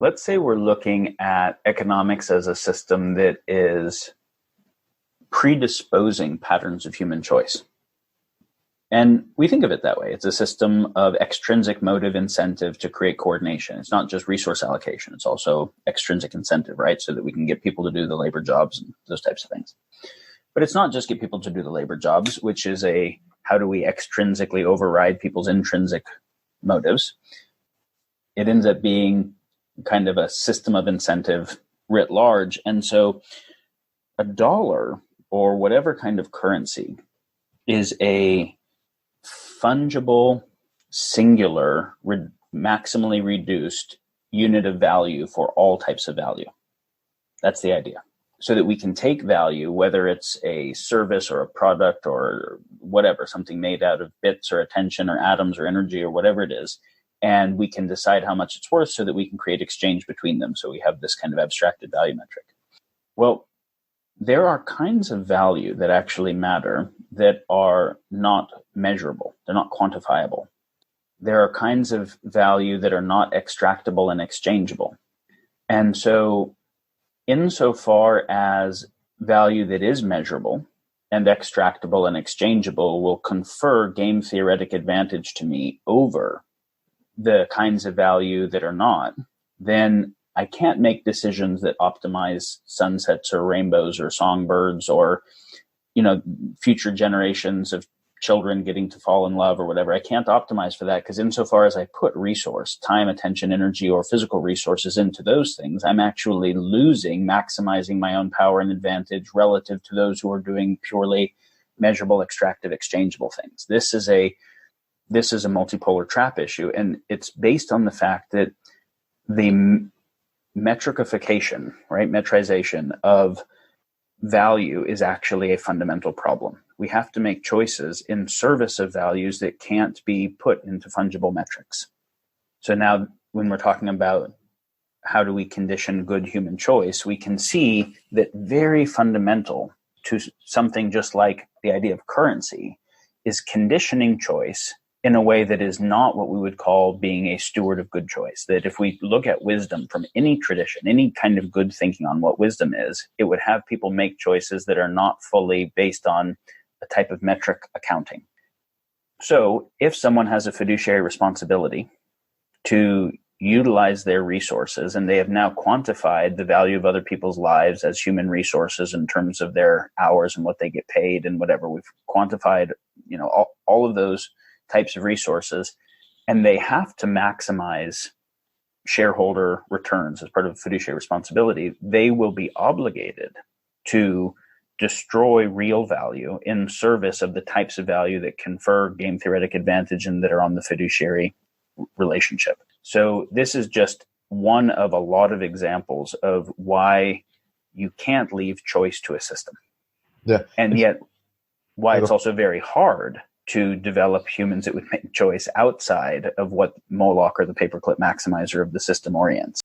Let's say we're looking at economics as a system that is predisposing patterns of human choice. And we think of it that way. It's a system of extrinsic motive incentive to create coordination. It's not just resource allocation. It's also extrinsic incentive, right? So that we can get people to do the labor jobs and those types of things. But it's not just get people to do the labor jobs, which is how do we extrinsically override people's intrinsic motives? It ends up being kind of a system of incentive writ large. And so a dollar or whatever kind of currency is a fungible, singular, maximally reduced unit of value for all types of value. That's the idea. So that we can take value, whether it's a service or a product or whatever, something made out of bits or attention or atoms or energy or whatever it is, and we can decide how much it's worth so that we can create exchange between them. So we have this kind of abstracted value metric. Well, there are kinds of value that actually matter that are not measurable. They're not quantifiable. There are kinds of value that are not extractable and exchangeable. And so insofar as value that is measurable and extractable and exchangeable will confer game theoretic advantage to me over the kinds of value that are not, then I can't make decisions that optimize sunsets or rainbows or songbirds or, future generations of children getting to fall in love or whatever. I can't optimize for that because insofar as I put resource, time, attention, energy, or physical resources into those things, I'm actually maximizing my own power and advantage relative to those who are doing purely measurable, extractive, exchangeable things. This is a multipolar trap issue, and it's based on the fact that the metricification, right, metrization of value is actually a fundamental problem. We have to make choices in service of values that can't be put into fungible metrics. So now when we're talking about how do we condition good human choice, we can see that very fundamental to something just like the idea of currency is conditioning choice in a way that is not what we would call being a steward of good choice. That if we look at wisdom from any tradition, any kind of good thinking on what wisdom is, it would have people make choices that are not fully based on a type of metric accounting. So if someone has a fiduciary responsibility to utilize their resources, and they have now quantified the value of other people's lives as human resources in terms of their hours and what they get paid and whatever, we've quantified, all of those types of resources, and they have to maximize shareholder returns as part of fiduciary responsibility, they will be obligated to destroy real value in service of the types of value that confer game theoretic advantage and that are on the fiduciary relationship. So this is just one of a lot of examples of why you can't leave choice to a system. Yeah. And yet why it's also very hard to develop humans that would make choice outside of what Moloch or the paperclip maximizer of the system orients.